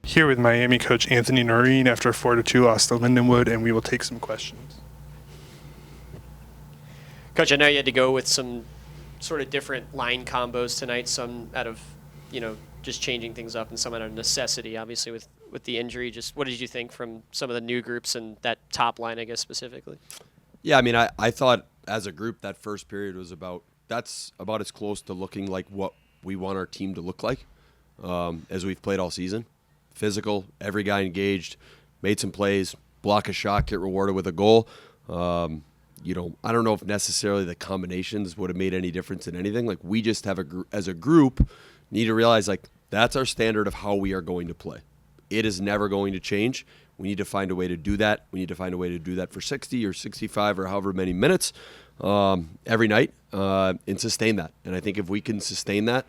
Here with Miami coach Anthony Noreen after a 4-2 loss to Lindenwood, and we will take some questions. Coach, I know you had to go with some sort of different line combos tonight, some out of, just changing things up and some out of necessity, obviously, with the injury. Just what did you think from some of the new groups and that top line, I guess, specifically? Yeah, I mean, I thought as a group that first period was about as close to looking like what we want our team to look like as we've played all season. Physical, every guy engaged, made some plays, block a shot, get rewarded with a goal. I don't know if necessarily the combinations would have made any difference in anything. Like, we just have as a group need to realize, like, that's our standard of how we are going to play. It is never going to change. We need to find a way to do that. We need to find a way to do that for 60 or 65 or however many minutes every night and sustain that. And I think if we can sustain that,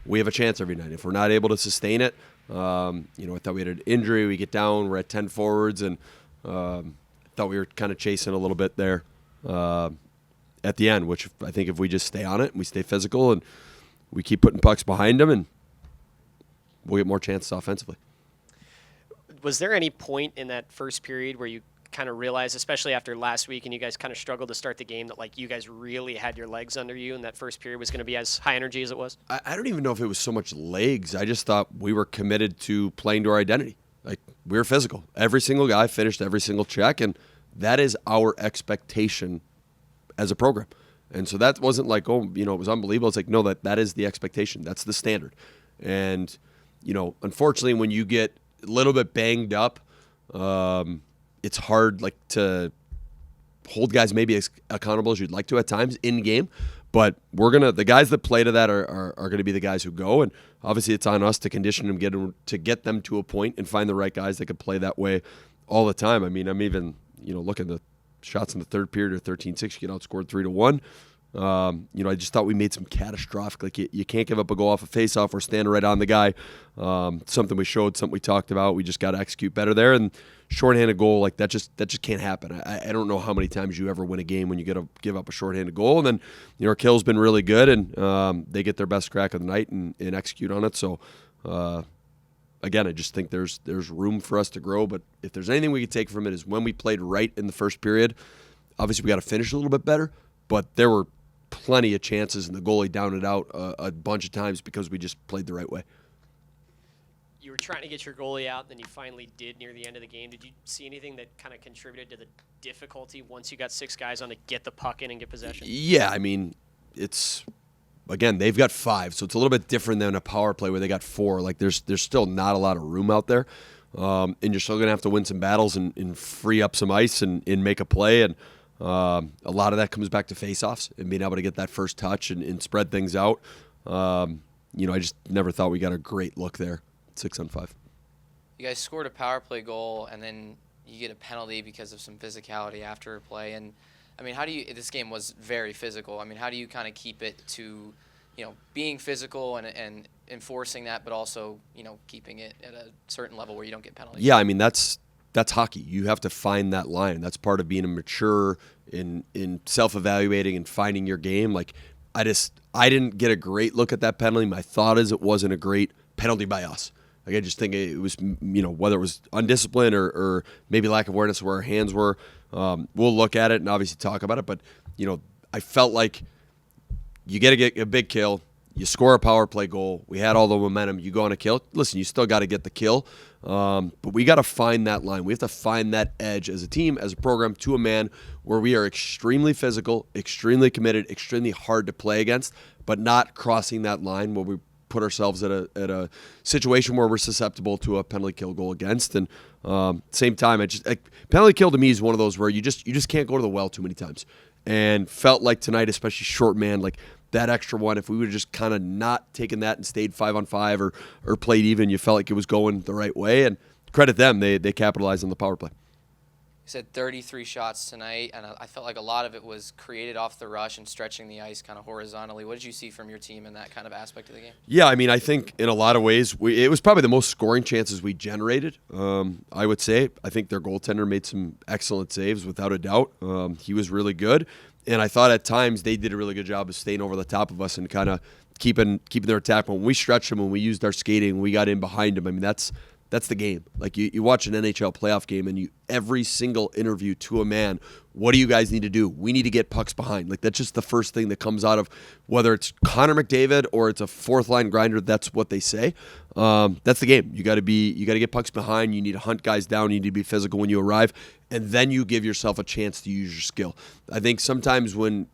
we have a chance every night. If we're not able to sustain it, I thought we had an injury. We get down, we're at 10 forwards, and thought we were kind of chasing a little bit there at the end, which I think if we just stay on it and we stay physical and we keep putting pucks behind them, and we'll get more chances offensively. Was there any point in that first period where you kind of realized, especially after last week and you guys kind of struggled to start the game, that like you guys really had your legs under you and that first period was going to be as high energy as it was? I don't even know if it was so much legs. I just thought we were committed to playing to our identity. Like, we were physical. Every single guy finished every single check, and that is our expectation as a program. And so that wasn't like, it was unbelievable. It's like, no, that is the expectation. That's the standard. And, unfortunately, when you get a little bit banged up, it's hard to hold guys maybe as accountable as you'd like to at times in game. But the guys that play to that are going to be the guys who go, and obviously it's on us to condition them, get them to a point and find the right guys that can play that way all the time. I mean, I'm even looking at the shots in the third period or 13-6, you get outscored 3-1. I just thought we made some catastrophic. Like, you can't give up a goal off a faceoff or stand right on the guy. Something we showed, something we talked about. We just got to execute better there. And shorthanded goal, like that just can't happen. I don't know how many times you ever win a game when you give up a shorthanded goal. And then our kill's been really good, and they get their best crack of the night and execute on it. So again, I just think there's room for us to grow. But if there's anything we can take from it is when we played right in the first period. Obviously, we got to finish a little bit better, but there were plenty of chances, and the goalie downed it out a bunch of times because we just played the right way. You were trying to get your goalie out, and then you finally did near the end of the game. Did you see anything that kind of contributed to the difficulty once you got six guys on to get the puck in and get possession? Yeah, I mean, again, they've got 5, so it's a little bit different than a power play where they got 4. Like, there's still not a lot of room out there, and you're still going to have to win some battles and free up some ice and make a play. And a lot of that comes back to faceoffs and being able to get that first touch and spread things out. I just never thought we got a great look there. 6-on-5. You guys scored a power play goal, and then you get a penalty because of some physicality after a play. And I mean, this game was very physical. I mean, how do you kind of keep it to, being physical and enforcing that, but also, keeping it at a certain level where you don't get penalties? Yeah, I mean, that's hockey. You have to find that line. That's part of being a mature in self-evaluating and finding your game. Like, I didn't get a great look at that penalty. My thought is it wasn't a great penalty by us. Like, I just think it was, whether it was undisciplined or maybe lack of awareness of where our hands were. We'll look at it and obviously talk about it. But, I felt like you got to get a big kill. You score a power play goal. We had all the momentum. You go on a kill. Listen, you still got to get the kill. But we got to find that line. We have to find that edge as a team, as a program, to a man where we are extremely physical, extremely committed, extremely hard to play against, but not crossing that line where we put ourselves at a situation where we're susceptible to a penalty kill goal against. And same time, penalty kill to me is one of those where you just can't go to the well too many times. And felt like tonight, especially short man, like that extra one, if we would have just kind of not taken that and stayed 5-on-5 or played even, you felt like it was going the right way. And credit them, they capitalized on the power play. You said 33 shots tonight, and I felt like a lot of it was created off the rush and stretching the ice kind of horizontally. What did you see from your team in that kind of aspect of the game? Yeah, I mean, I think in a lot of ways, it was probably the most scoring chances we generated, I would say. I think their goaltender made some excellent saves, without a doubt. He was really good. And I thought at times they did a really good job of staying over the top of us and kind of keeping their attack. When we stretched them, when we used our skating, we got in behind them. I mean, that's That's the game. Like you watch an NHL playoff game and every single interview to a man, what do you guys need to do? We need to get pucks behind. Like that's just the first thing that comes out of whether it's Connor McDavid or it's a fourth line grinder. That's what they say. That's the game. You got to get pucks behind. You need to hunt guys down. You need to be physical when you arrive, and then you give yourself a chance to use your skill. I think sometimes when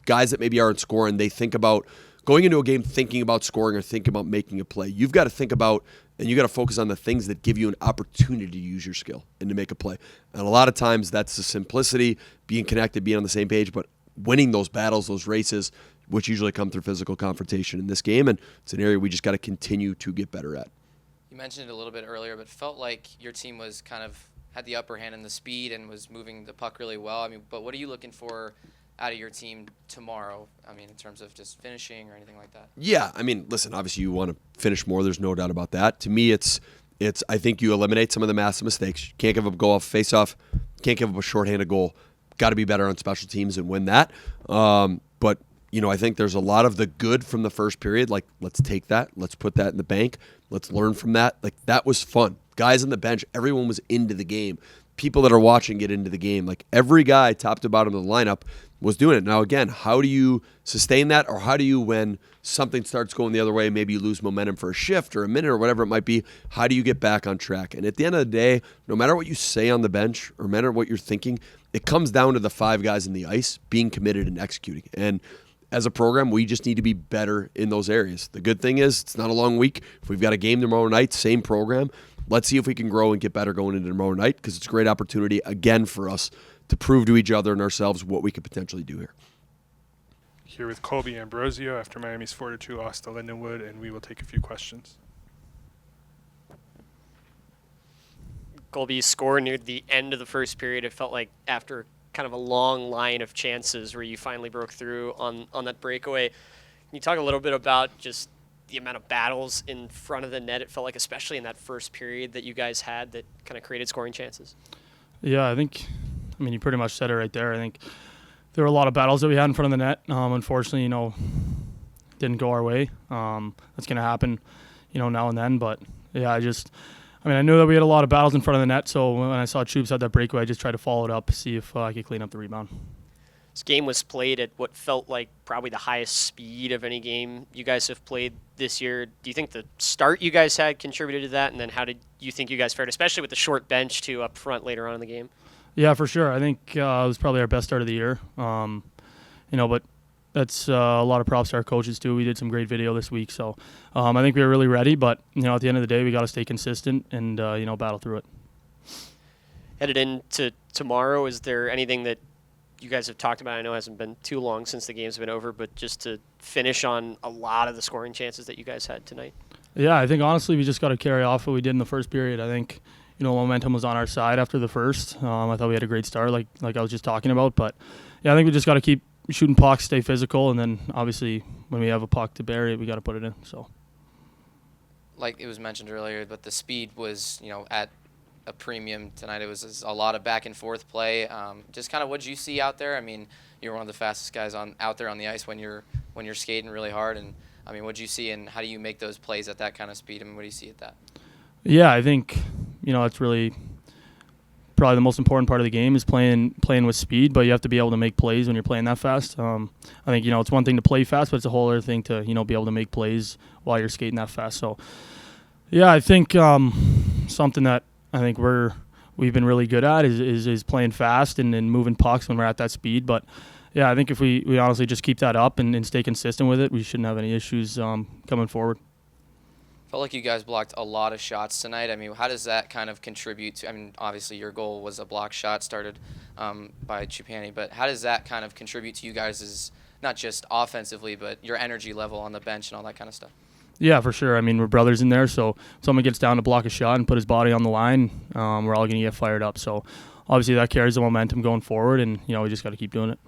guys that maybe aren't scoring, they think about going into a game thinking about scoring or thinking about making a play. You've got to think about and you got to focus on the things that give you an opportunity to use your skill and to make a play. And a lot of times that's the simplicity, being connected, being on the same page, but winning those battles, those races, which usually come through physical confrontation in this game. And it's an area we just got to continue to get better at. You mentioned it a little bit earlier, but felt like your team was kind of had the upper hand in the speed and was moving the puck really well. I mean, but what are you looking for out of your team tomorrow? I mean, in terms of just finishing or anything like that? Yeah, I mean, listen, obviously you want to finish more. There's no doubt about that. To me, it's I think you eliminate some of the massive mistakes. You can't give up a goal off face-off. Can't give up a shorthanded goal. Got to be better on special teams and win that. But, I think there's a lot of the good from the first period. Like, let's take that. Let's put that in the bank. Let's learn from that. Like, that was fun. Guys on the bench, everyone was into the game. People that are watching get into the game. Like, every guy, top to bottom of the lineup, was doing it. Now, again, how do you sustain that, or how do you, when something starts going the other way, maybe you lose momentum for a shift or a minute or whatever it might be, how do you get back on track? And at the end of the day, no matter what you say on the bench or no matter what you're thinking, it comes down to the five guys in the ice being committed and executing. And as a program, we just need to be better in those areas. The good thing is it's not a long week. If we've got a game tomorrow night, same program, let's see if we can grow and get better going into tomorrow night, because it's a great opportunity, again, for us to prove to each other and ourselves what we could potentially do here. Here with Colby Ambrosio after Miami's 4-2 loss to Lindenwood, and we will take a few questions. Colby scored near the end of the first period. It felt like after kind of a long line of chances where you finally broke through on that breakaway. Can you talk a little bit about just the amount of battles in front of the net? It felt like, especially in that first period, that you guys had that kind of created scoring chances. Yeah, you pretty much said it right there. I think there were a lot of battles that we had in front of the net. Unfortunately, didn't go our way. That's going to happen, now and then. But, yeah, I knew that we had a lot of battles in front of the net, so when I saw Troops had that breakaway, I just tried to follow it up, see if I could clean up the rebound. This game was played at what felt like probably the highest speed of any game you guys have played this year. Do you think the start you guys had contributed to that? And then how did you think you guys fared, especially with the short bench, too, up front later on in the game? Yeah, for sure. I think it was probably our best start of the year. But that's a lot of props to our coaches too. We did some great video this week, so I think we were really ready. But at the end of the day, we got to stay consistent and battle through it. Headed into tomorrow, is there anything that you guys have talked about? I know it hasn't been too long since the game's been over, but just to finish on a lot of the scoring chances that you guys had tonight. Yeah, I think honestly we just got to carry off what we did in the first period. I think momentum was on our side after the first. I thought we had a great start, like I was just talking about. But yeah, I think we just got to keep shooting pucks, stay physical, and then obviously when we have a puck to bury it, we got to put it in. So, like it was mentioned earlier, but the speed was at a premium tonight. It was a lot of back and forth play. Just kind of what did you see out there? I mean, you're one of the fastest guys out there on the ice when you're skating really hard. And I mean, what did you see, and how do you make those plays at that kind of speed? I mean, what do you see at that? Yeah, I think it's really probably the most important part of the game is playing with speed, but you have to be able to make plays when you're playing that fast. I think it's one thing to play fast, but it's a whole other thing to be able to make plays while you're skating that fast. So yeah, I think something that I think we've been really good at is playing fast and moving pucks when we're at that speed. But yeah, I think if we honestly just keep that up and stay consistent with it, we shouldn't have any issues coming forward. Felt like you guys blocked a lot of shots tonight. I mean, how does that kind of contribute to, I mean, obviously your goal was a block shot started by Chupani, but how does that kind of contribute to you guys' not just offensively, but your energy level on the bench and all that kind of stuff? Yeah, for sure. I mean, we're brothers in there, so if someone gets down to block a shot and put his body on the line, we're all going to get fired up. So obviously that carries the momentum going forward, and we just got to keep doing it.